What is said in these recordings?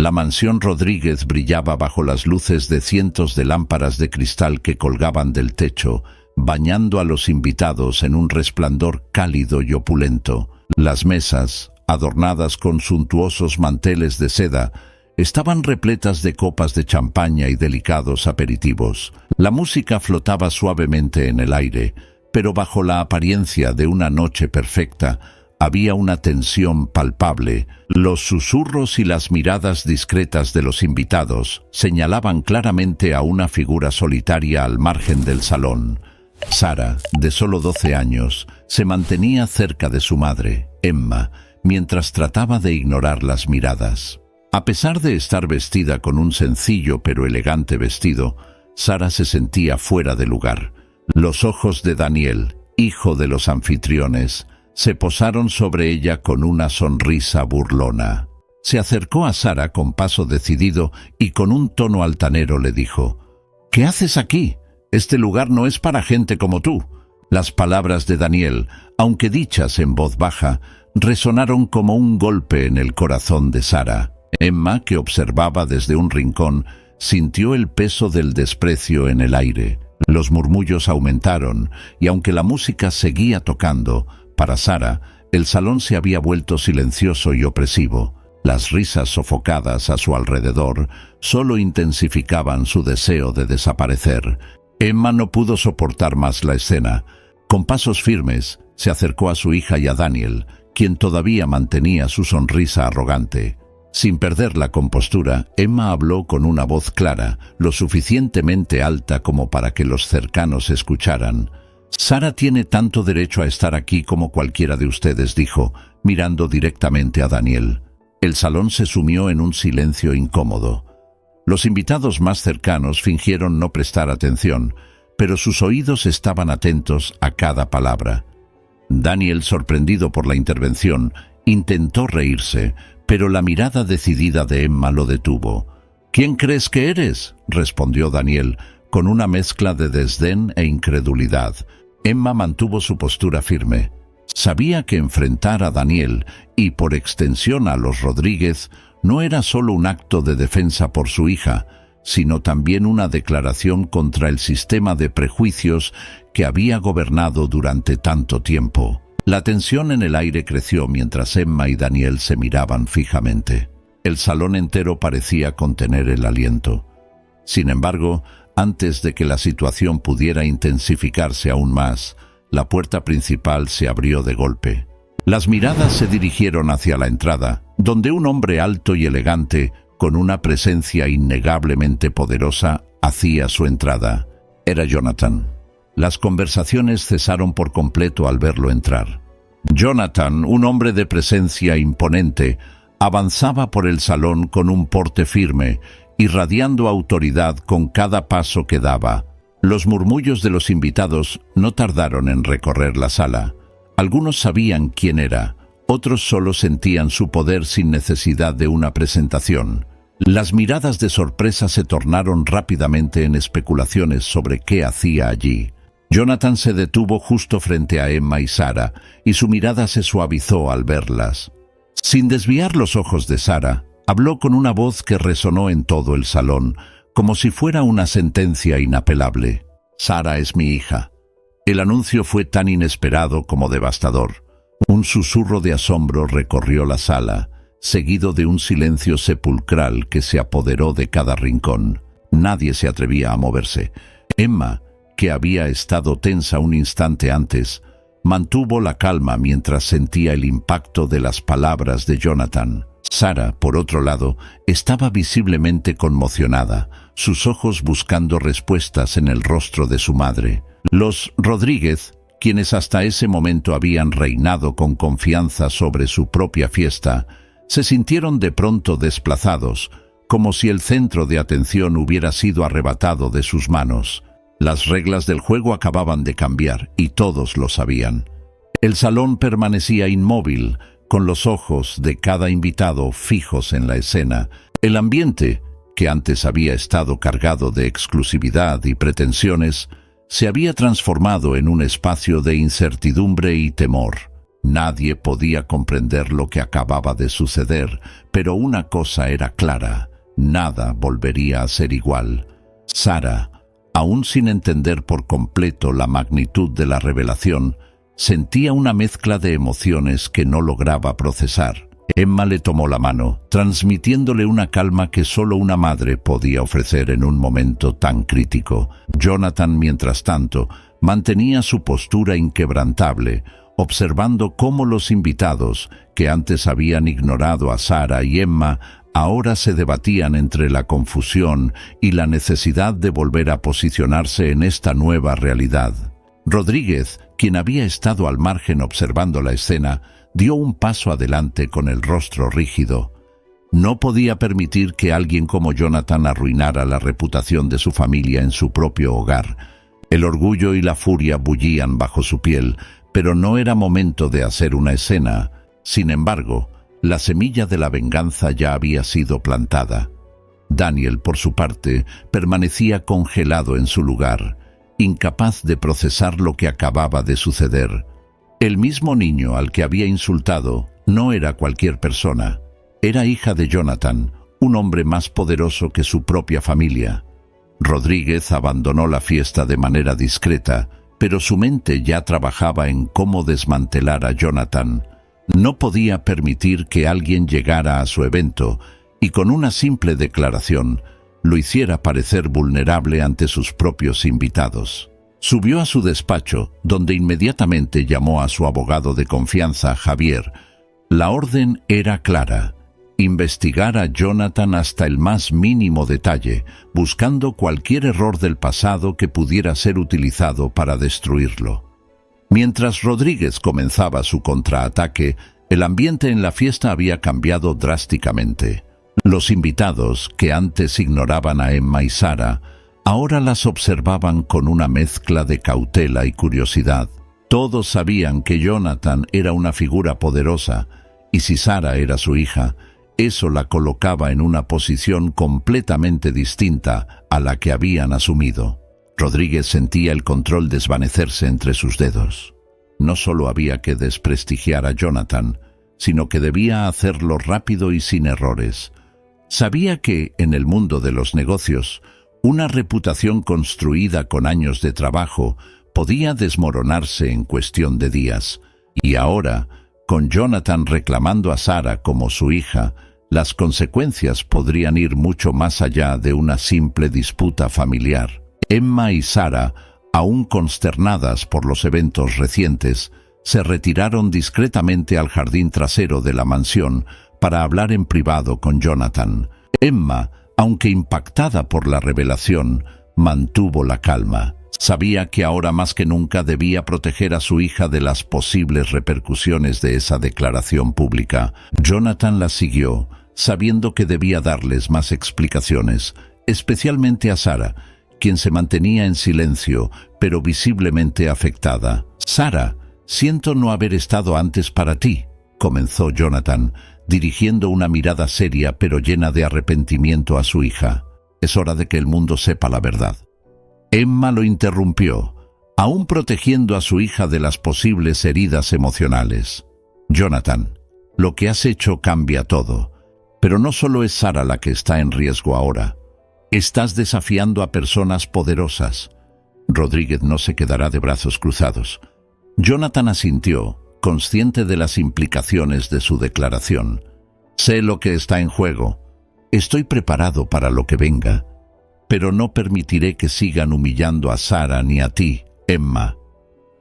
La mansión Rodríguez brillaba bajo las luces de cientos de lámparas de cristal que colgaban del techo, bañando a los invitados en un resplandor cálido y opulento. Las mesas, adornadas con suntuosos manteles de seda, estaban repletas de copas de champaña y delicados aperitivos. La música flotaba suavemente en el aire, pero bajo la apariencia de una noche perfecta, había una tensión palpable. Los susurros y las miradas discretas de los invitados señalaban claramente a una figura solitaria al margen del salón. Sara, de solo 12 años, se mantenía cerca de su madre, Emma, mientras trataba de ignorar las miradas. A pesar de estar vestida con un sencillo pero elegante vestido, Sara se sentía fuera de lugar. Los ojos de Daniel, hijo de los anfitriones, se posaron sobre ella con una sonrisa burlona. Se acercó a Sara con paso decidido y con un tono altanero le dijo: «¿Qué haces aquí? Este lugar no es para gente como tú». Las palabras de Daniel, aunque dichas en voz baja, resonaron como un golpe en el corazón de Sara. Emma, que observaba desde un rincón, sintió el peso del desprecio en el aire. Los murmullos aumentaron, y aunque la música seguía tocando, para Sara, el salón se había vuelto silencioso y opresivo. Las risas sofocadas a su alrededor solo intensificaban su deseo de desaparecer. Emma no pudo soportar más la escena. Con pasos firmes, se acercó a su hija y a Daniel, quien todavía mantenía su sonrisa arrogante. Sin perder la compostura, Emma habló con una voz clara, lo suficientemente alta como para que los cercanos escucharan. «Sara tiene tanto derecho a estar aquí como cualquiera de ustedes», dijo, mirando directamente a Daniel. El salón se sumió en un silencio incómodo. Los invitados más cercanos fingieron no prestar atención, pero sus oídos estaban atentos a cada palabra. Daniel, sorprendido por la intervención, intentó reírse, pero la mirada decidida de Emma lo detuvo. «¿Quién crees que eres?», respondió Daniel, con una mezcla de desdén e incredulidad. Emma mantuvo su postura firme. Sabía que enfrentar a Daniel, y por extensión a los Rodríguez, no era solo un acto de defensa por su hija, sino también una declaración contra el sistema de prejuicios que había gobernado durante tanto tiempo. La tensión en el aire creció mientras Emma y Daniel se miraban fijamente. El salón entero parecía contener el aliento. Sin embargo, antes de que la situación pudiera intensificarse aún más, la puerta principal se abrió de golpe. Las miradas se dirigieron hacia la entrada, donde un hombre alto y elegante, con una presencia innegablemente poderosa, hacía su entrada. Era Jonathan. Las conversaciones cesaron por completo al verlo entrar. Jonathan, un hombre de presencia imponente, avanzaba por el salón con un porte firme, irradiando autoridad con cada paso que daba. Los murmullos de los invitados no tardaron en recorrer la sala. Algunos sabían quién era, otros solo sentían su poder sin necesidad de una presentación. Las miradas de sorpresa se tornaron rápidamente en especulaciones sobre qué hacía allí. Jonathan se detuvo justo frente a Emma y Sara, y su mirada se suavizó al verlas. Sin desviar los ojos de Sara, habló con una voz que resonó en todo el salón, como si fuera una sentencia inapelable. «Sara es mi hija». El anuncio fue tan inesperado como devastador. Un susurro de asombro recorrió la sala, seguido de un silencio sepulcral que se apoderó de cada rincón. Nadie se atrevía a moverse. Emma, que había estado tensa un instante antes, mantuvo la calma mientras sentía el impacto de las palabras de Jonathan. Sara, por otro lado, estaba visiblemente conmocionada, sus ojos buscando respuestas en el rostro de su madre. Los Rodríguez, quienes hasta ese momento habían reinado con confianza sobre su propia fiesta, se sintieron de pronto desplazados, como si el centro de atención hubiera sido arrebatado de sus manos. Las reglas del juego acababan de cambiar, y todos lo sabían. El salón permanecía inmóvil, con los ojos de cada invitado fijos en la escena. El ambiente, que antes había estado cargado de exclusividad y pretensiones, se había transformado en un espacio de incertidumbre y temor. Nadie podía comprender lo que acababa de suceder, pero una cosa era clara: nada volvería a ser igual. Sara, aún sin entender por completo la magnitud de la revelación, sentía una mezcla de emociones que no lograba procesar. Emma le tomó la mano, transmitiéndole una calma que solo una madre podía ofrecer en un momento tan crítico. Jonathan, mientras tanto, mantenía su postura inquebrantable, observando cómo los invitados, que antes habían ignorado a Sara y Emma, ahora se debatían entre la confusión y la necesidad de volver a posicionarse en esta nueva realidad. Rodríguez, quien había estado al margen observando la escena, dio un paso adelante con el rostro rígido. No podía permitir que alguien como Jonathan arruinara la reputación de su familia en su propio hogar. El orgullo y la furia bullían bajo su piel, pero no era momento de hacer una escena. Sin embargo, la semilla de la venganza ya había sido plantada. Daniel, por su parte, permanecía congelado en su lugar, incapaz de procesar lo que acababa de suceder. El mismo niño al que había insultado no era cualquier persona. Era hija de Jonathan, un hombre más poderoso que su propia familia. Rodríguez abandonó la fiesta de manera discreta, pero su mente ya trabajaba en cómo desmantelar a Jonathan. No podía permitir que alguien llegara a su evento y con una simple declaración lo hiciera parecer vulnerable ante sus propios invitados. Subió a su despacho, donde inmediatamente llamó a su abogado de confianza, Javier. La orden era clara: investigar a Jonathan hasta el más mínimo detalle, buscando cualquier error del pasado que pudiera ser utilizado para destruirlo. Mientras Rodríguez comenzaba su contraataque, el ambiente en la fiesta había cambiado drásticamente. Los invitados, que antes ignoraban a Emma y Sara, ahora las observaban con una mezcla de cautela y curiosidad. Todos sabían que Jonathan era una figura poderosa, y si Sara era su hija, eso la colocaba en una posición completamente distinta a la que habían asumido. Rodríguez sentía el control desvanecerse entre sus dedos. No solo había que desprestigiar a Jonathan, sino que debía hacerlo rápido y sin errores. Sabía que, en el mundo de los negocios, una reputación construida con años de trabajo podía desmoronarse en cuestión de días. Y ahora, con Jonathan reclamando a Sara como su hija, las consecuencias podrían ir mucho más allá de una simple disputa familiar. Emma y Sara, aún consternadas por los eventos recientes, se retiraron discretamente al jardín trasero de la mansión para hablar en privado con Jonathan. Emma, aunque impactada por la revelación, mantuvo la calma. Sabía que ahora más que nunca debía proteger a su hija de las posibles repercusiones de esa declaración pública. Jonathan la siguió, sabiendo que debía darles más explicaciones, especialmente a Sara, quien se mantenía en silencio, pero visiblemente afectada. «Sara, siento no haber estado antes para ti», comenzó Jonathan, dirigiendo una mirada seria pero llena de arrepentimiento a su hija. «Es hora de que el mundo sepa la verdad». Emma lo interrumpió, aún protegiendo a su hija de las posibles heridas emocionales. «Jonathan, lo que has hecho cambia todo, pero no solo es Sara la que está en riesgo ahora. Estás desafiando a personas poderosas». Rodríguez no se quedará de brazos cruzados. Jonathan asintió, consciente de las implicaciones de su declaración. «Sé lo que está en juego. Estoy preparado para lo que venga. Pero no permitiré que sigan humillando a Sara ni a ti, Emma.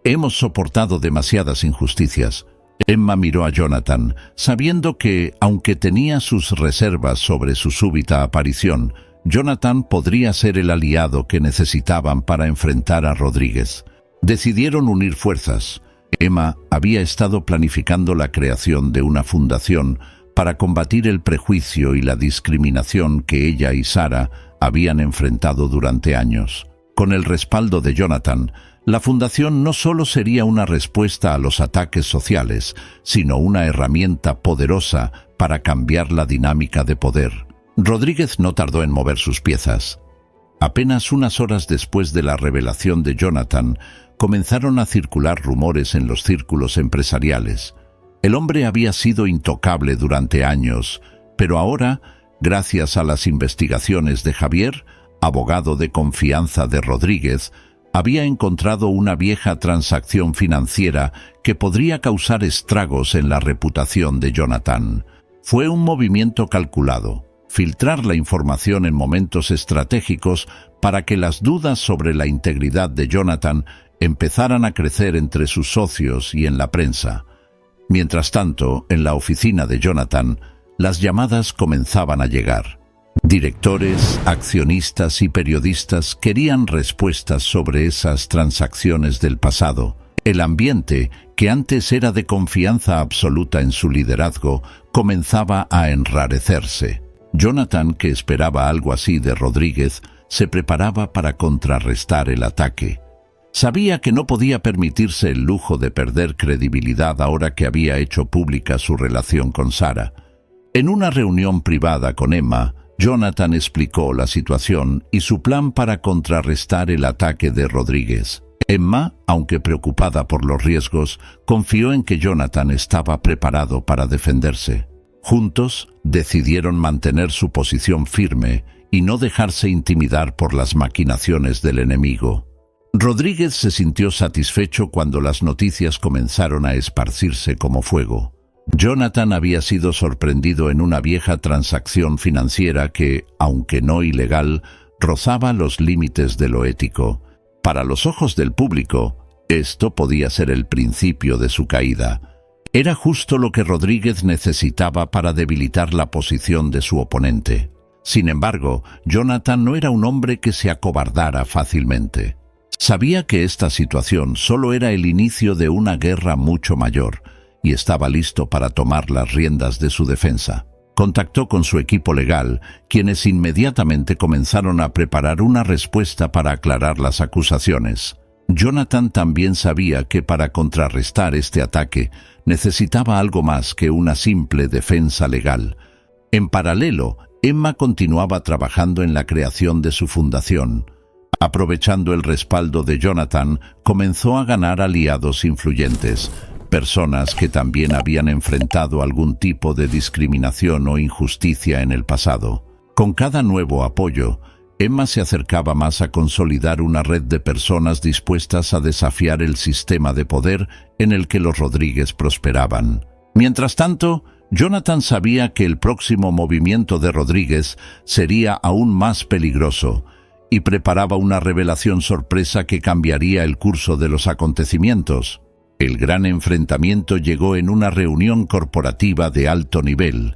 Hemos soportado demasiadas injusticias». Emma miró a Jonathan, sabiendo que, aunque tenía sus reservas sobre su súbita aparición, Jonathan podría ser el aliado que necesitaban para enfrentar a Rodríguez. Decidieron unir fuerzas. Emma había estado planificando la creación de una fundación para combatir el prejuicio y la discriminación que ella y Sara habían enfrentado durante años. Con el respaldo de Jonathan, la fundación no solo sería una respuesta a los ataques sociales, sino una herramienta poderosa para cambiar la dinámica de poder. Rodríguez no tardó en mover sus piezas. Apenas unas horas después de la revelación de Jonathan, comenzaron a circular rumores en los círculos empresariales. El hombre había sido intocable durante años, pero ahora, gracias a las investigaciones de Javier, abogado de confianza de Rodríguez, había encontrado una vieja transacción financiera que podría causar estragos en la reputación de Jonathan. Fue un movimiento calculado, filtrar la información en momentos estratégicos para que las dudas sobre la integridad de Jonathan empezaran a crecer entre sus socios y en la prensa. Mientras tanto, en la oficina de Jonathan, las llamadas comenzaban a llegar. Directores, accionistas y periodistas querían respuestas sobre esas transacciones del pasado. El ambiente, que antes era de confianza absoluta en su liderazgo, comenzaba a enrarecerse. Jonathan, que esperaba algo así de Rodríguez, se preparaba para contrarrestar el ataque. Sabía que no podía permitirse el lujo de perder credibilidad ahora que había hecho pública su relación con Sara. En una reunión privada con Emma, Jonathan explicó la situación y su plan para contrarrestar el ataque de Rodríguez. Emma, aunque preocupada por los riesgos, confió en que Jonathan estaba preparado para defenderse. Juntos, decidieron mantener su posición firme y no dejarse intimidar por las maquinaciones del enemigo. Rodríguez se sintió satisfecho cuando las noticias comenzaron a esparcirse como fuego. Jonathan había sido sorprendido en una vieja transacción financiera que, aunque no ilegal, rozaba los límites de lo ético. Para los ojos del público, esto podía ser el principio de su caída. Era justo lo que Rodríguez necesitaba para debilitar la posición de su oponente. Sin embargo, Jonathan no era un hombre que se acobardara fácilmente. Sabía que esta situación solo era el inicio de una guerra mucho mayor, y estaba listo para tomar las riendas de su defensa. Contactó con su equipo legal, quienes inmediatamente comenzaron a preparar una respuesta para aclarar las acusaciones. Jonathan también sabía que para contrarrestar este ataque necesitaba algo más que una simple defensa legal. En paralelo, Emma continuaba trabajando en la creación de su fundación. Aprovechando el respaldo de Jonathan, comenzó a ganar aliados influyentes, personas que también habían enfrentado algún tipo de discriminación o injusticia en el pasado. Con cada nuevo apoyo, Emma se acercaba más a consolidar una red de personas dispuestas a desafiar el sistema de poder en el que los Rodríguez prosperaban. Mientras tanto, Jonathan sabía que el próximo movimiento de Rodríguez sería aún más peligroso y preparaba una revelación sorpresa que cambiaría el curso de los acontecimientos. El gran enfrentamiento llegó en una reunión corporativa de alto nivel.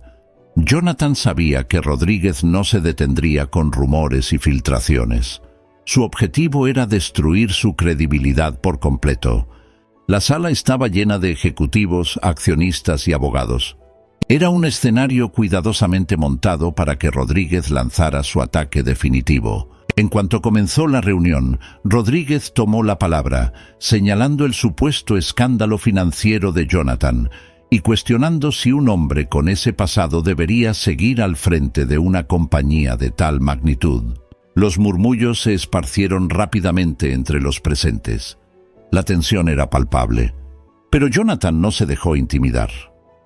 Jonathan sabía que Rodríguez no se detendría con rumores y filtraciones. Su objetivo era destruir su credibilidad por completo. La sala estaba llena de ejecutivos, accionistas y abogados. Era un escenario cuidadosamente montado para que Rodríguez lanzara su ataque definitivo. En cuanto comenzó la reunión, Rodríguez tomó la palabra, señalando el supuesto escándalo financiero de Jonathan y cuestionando si un hombre con ese pasado debería seguir al frente de una compañía de tal magnitud. Los murmullos se esparcieron rápidamente entre los presentes. La tensión era palpable, pero Jonathan no se dejó intimidar.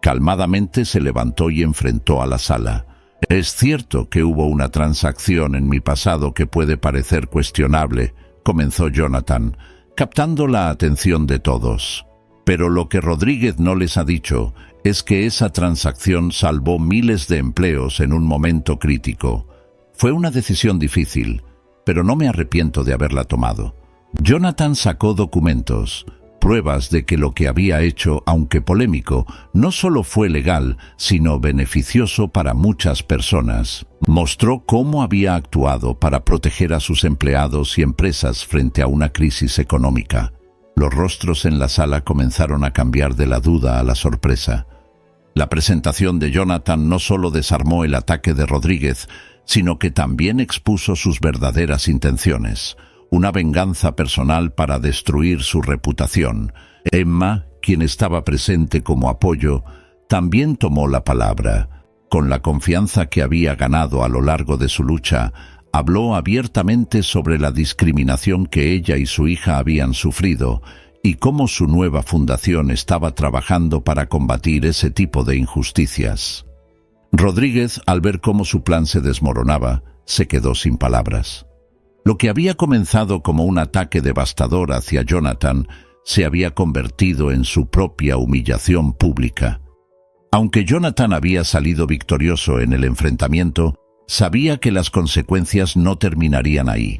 Calmadamente se levantó y enfrentó a la sala. «Es cierto que hubo una transacción en mi pasado que puede parecer cuestionable», comenzó Jonathan, captando la atención de todos. «Pero lo que Rodríguez no les ha dicho es que esa transacción salvó miles de empleos en un momento crítico. Fue una decisión difícil, pero no me arrepiento de haberla tomado». Jonathan sacó documentos, pruebas de que lo que había hecho, aunque polémico, no solo fue legal, sino beneficioso para muchas personas. Mostró cómo había actuado para proteger a sus empleados y empresas frente a una crisis económica. Los rostros en la sala comenzaron a cambiar de la duda a la sorpresa. La presentación de Jonathan no solo desarmó el ataque de Rodríguez, sino que también expuso sus verdaderas intenciones. Una venganza personal para destruir su reputación. Emma, quien estaba presente como apoyo, también tomó la palabra. Con la confianza que había ganado a lo largo de su lucha, habló abiertamente sobre la discriminación que ella y su hija habían sufrido y cómo su nueva fundación estaba trabajando para combatir ese tipo de injusticias. Rodríguez, al ver cómo su plan se desmoronaba, se quedó sin palabras. Lo que había comenzado como un ataque devastador hacia Jonathan se había convertido en su propia humillación pública. Aunque Jonathan había salido victorioso en el enfrentamiento, sabía que las consecuencias no terminarían ahí.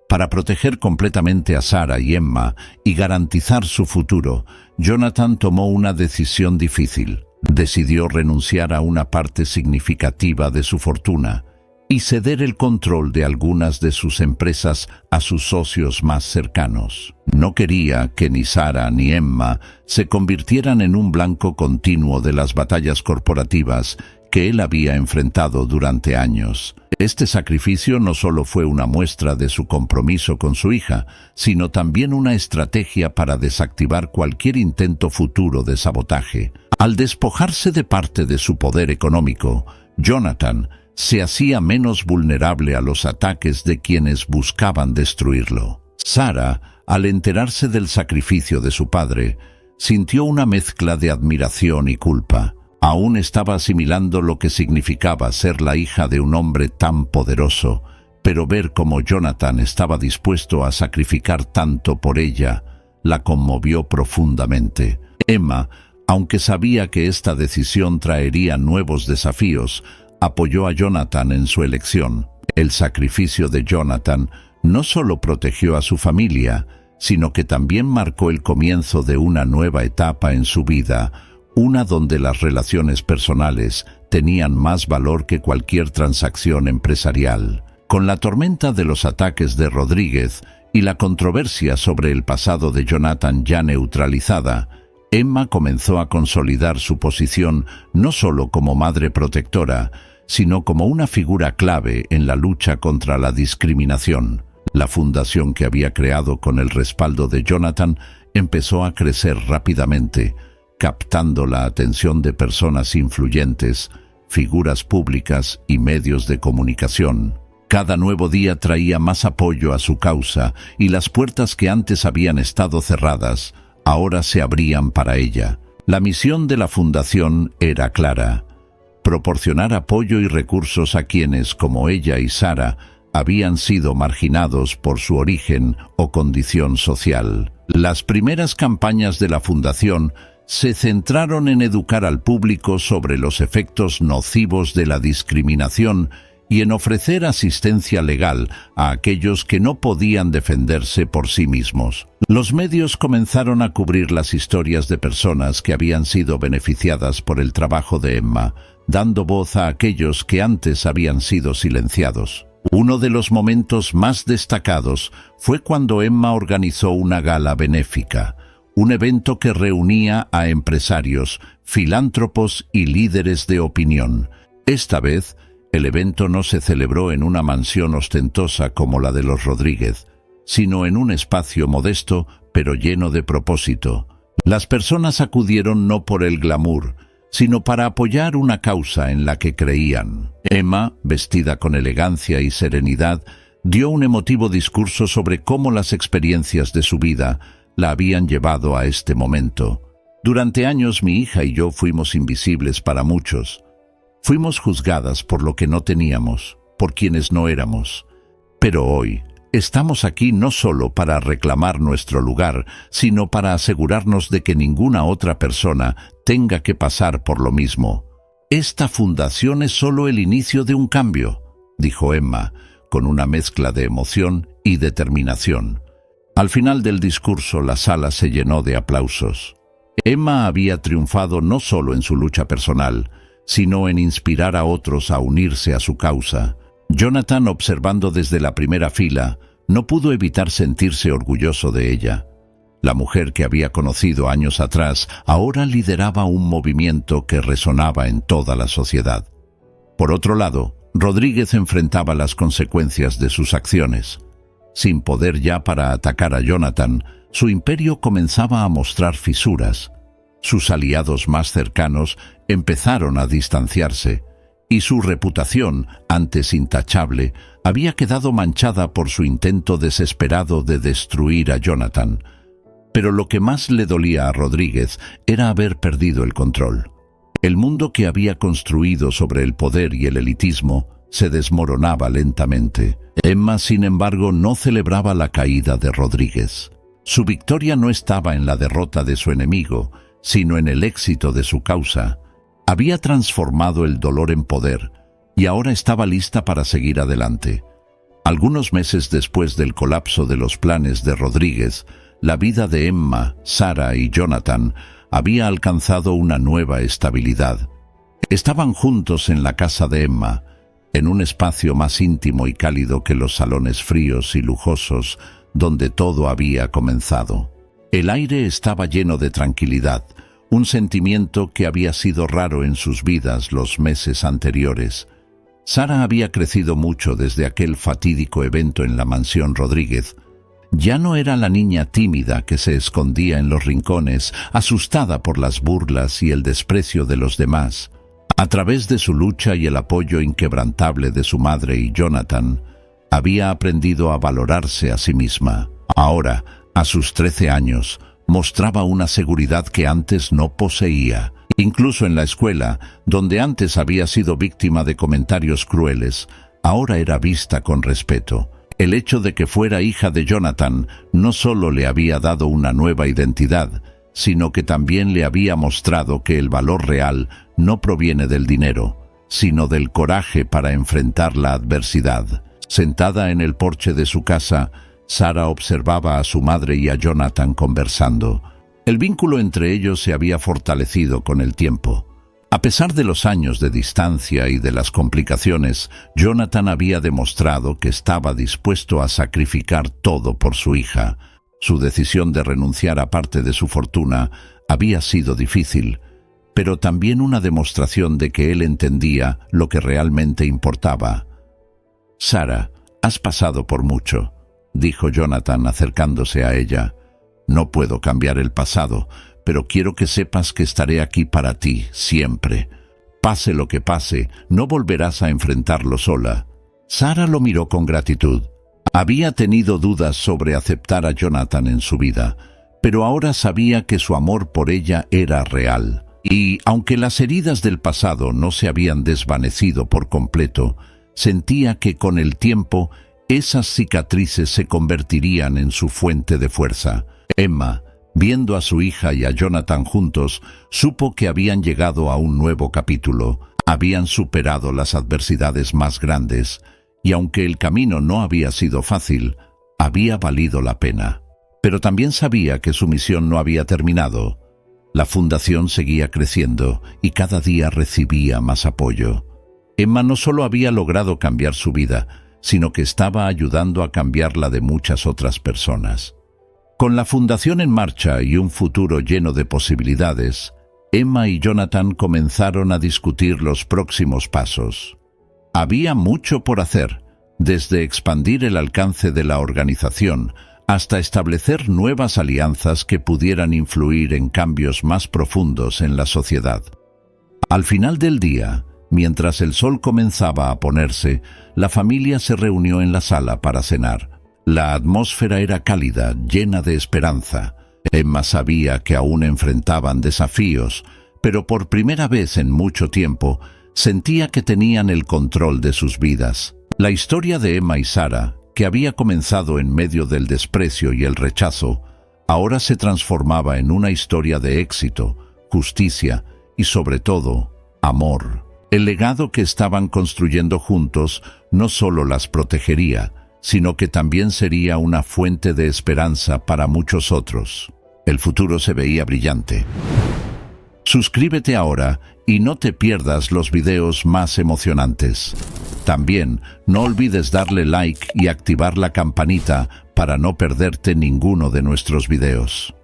Para proteger completamente a Sarah y Emma y garantizar su futuro, Jonathan tomó una decisión difícil. Decidió renunciar a una parte significativa de su fortuna y ceder el control de algunas de sus empresas a sus socios más cercanos. No quería que ni Sarah ni Emma se convirtieran en un blanco continuo de las batallas corporativas que él había enfrentado durante años. Este sacrificio no solo fue una muestra de su compromiso con su hija, sino también una estrategia para desactivar cualquier intento futuro de sabotaje. Al despojarse de parte de su poder económico, Jonathan se hacía menos vulnerable a los ataques de quienes buscaban destruirlo. Sarah, al enterarse del sacrificio de su padre, sintió una mezcla de admiración y culpa. Aún estaba asimilando lo que significaba ser la hija de un hombre tan poderoso, pero ver cómo Jonathan estaba dispuesto a sacrificar tanto por ella, la conmovió profundamente. Emma, aunque sabía que esta decisión traería nuevos desafíos, apoyó a Jonathan en su elección. El sacrificio de Jonathan no solo protegió a su familia, sino que también marcó el comienzo de una nueva etapa en su vida, una donde las relaciones personales tenían más valor que cualquier transacción empresarial. Con la tormenta de los ataques de Rodríguez y la controversia sobre el pasado de Jonathan ya neutralizada, Emma comenzó a consolidar su posición no solo como madre protectora, sino como una figura clave en la lucha contra la discriminación. La fundación que había creado con el respaldo de Jonathan empezó a crecer rápidamente, captando la atención de personas influyentes, figuras públicas y medios de comunicación. Cada nuevo día traía más apoyo a su causa y las puertas que antes habían estado cerradas ahora se abrían para ella. La misión de la fundación era clara: proporcionar apoyo y recursos a quienes, como ella y Sarah, habían sido marginados por su origen o condición social. Las primeras campañas de la fundación se centraron en educar al público sobre los efectos nocivos de la discriminación y en ofrecer asistencia legal a aquellos que no podían defenderse por sí mismos. Los medios comenzaron a cubrir las historias de personas que habían sido beneficiadas por el trabajo de Emma, dando voz a aquellos que antes habían sido silenciados. Uno de los momentos más destacados fue cuando Emma organizó una gala benéfica, un evento que reunía a empresarios, filántropos y líderes de opinión. Esta vez, el evento no se celebró en una mansión ostentosa como la de los Rodríguez, sino en un espacio modesto, pero lleno de propósito. Las personas acudieron no por el glamour, sino para apoyar una causa en la que creían. Emma, vestida con elegancia y serenidad, dio un emotivo discurso sobre cómo las experiencias de su vida la habían llevado a este momento. Durante años mi hija y yo fuimos invisibles para muchos. Fuimos juzgadas por lo que no teníamos, por quienes no éramos. Pero hoy estamos aquí no solo para reclamar nuestro lugar, sino para asegurarnos de que ninguna otra persona tenga que pasar por lo mismo. Esta fundación es solo el inicio de un cambio, dijo Emma, con una mezcla de emoción y determinación. Al final del discurso, la sala se llenó de aplausos. Emma había triunfado no solo en su lucha personal, sino en inspirar a otros a unirse a su causa. Jonathan, observando desde la primera fila, no pudo evitar sentirse orgulloso de ella. La mujer que había conocido años atrás ahora lideraba un movimiento que resonaba en toda la sociedad. Por otro lado, Rodríguez enfrentaba las consecuencias de sus acciones. Sin poder ya para atacar a Jonathan, su imperio comenzaba a mostrar fisuras. Sus aliados más cercanos empezaron a distanciarse, y su reputación, antes intachable, había quedado manchada por su intento desesperado de destruir a Jonathan. Pero lo que más le dolía a Rodríguez era haber perdido el control. El mundo que había construido sobre el poder y el elitismo se desmoronaba lentamente. Emma, sin embargo, no celebraba la caída de Rodríguez. Su victoria no estaba en la derrota de su enemigo, sino en el éxito de su causa. Había transformado el dolor en poder y ahora estaba lista para seguir adelante. Algunos meses después del colapso de los planes de Rodríguez, la vida de Emma, Sara y Jonathan había alcanzado una nueva estabilidad. Estaban juntos en la casa de Emma, en un espacio más íntimo y cálido que los salones fríos y lujosos donde todo había comenzado. El aire estaba lleno de tranquilidad, un sentimiento que había sido raro en sus vidas los meses anteriores. Sara había crecido mucho desde aquel fatídico evento en la mansión Rodríguez. Ya no era la niña tímida que se escondía en los rincones, asustada por las burlas y el desprecio de los demás. A través de su lucha y el apoyo inquebrantable de su madre y Jonathan, había aprendido a valorarse a sí misma. Ahora, a sus 13 años, mostraba una seguridad que antes no poseía. Incluso en la escuela, donde antes había sido víctima de comentarios crueles, ahora era vista con respeto. El hecho de que fuera hija de Jonathan no solo le había dado una nueva identidad, sino que también le había mostrado que el valor real no proviene del dinero, sino del coraje para enfrentar la adversidad. Sentada en el porche de su casa, Sara observaba a su madre y a Jonathan conversando. El vínculo entre ellos se había fortalecido con el tiempo. A pesar de los años de distancia y de las complicaciones, Jonathan había demostrado que estaba dispuesto a sacrificar todo por su hija. Su decisión de renunciar a parte de su fortuna había sido difícil, pero también una demostración de que él entendía lo que realmente importaba. «Sara, has pasado por mucho», dijo Jonathan acercándose a ella. «No puedo cambiar el pasado, pero quiero que sepas que estaré aquí para ti, siempre. Pase lo que pase, no volverás a enfrentarlo sola». Sara lo miró con gratitud. Había tenido dudas sobre aceptar a Jonathan en su vida, pero ahora sabía que su amor por ella era real. Y, aunque las heridas del pasado no se habían desvanecido por completo, sentía que con el tiempo esas cicatrices se convertirían en su fuente de fuerza. Emma, viendo a su hija y a Jonathan juntos, supo que habían llegado a un nuevo capítulo. Habían superado las adversidades más grandes, y aunque el camino no había sido fácil, había valido la pena. Pero también sabía que su misión no había terminado. La fundación seguía creciendo y cada día recibía más apoyo. Emma no solo había logrado cambiar su vida, sino que estaba ayudando a cambiar la de muchas otras personas. Con la fundación en marcha y un futuro lleno de posibilidades, Emma y Jonathan comenzaron a discutir los próximos pasos. Había mucho por hacer, desde expandir el alcance de la organización hasta establecer nuevas alianzas que pudieran influir en cambios más profundos en la sociedad. Al final del día, mientras el sol comenzaba a ponerse, la familia se reunió en la sala para cenar. La atmósfera era cálida, llena de esperanza. Emma sabía que aún enfrentaban desafíos, pero por primera vez en mucho tiempo sentía que tenían el control de sus vidas. La historia de Emma y Sara, que había comenzado en medio del desprecio y el rechazo, ahora se transformaba en una historia de éxito, justicia y, sobre todo, amor. El legado que estaban construyendo juntos no solo las protegería, sino que también sería una fuente de esperanza para muchos otros. El futuro se veía brillante. Suscríbete ahora y no te pierdas los videos más emocionantes. También no olvides darle like y activar la campanita para no perderte ninguno de nuestros videos.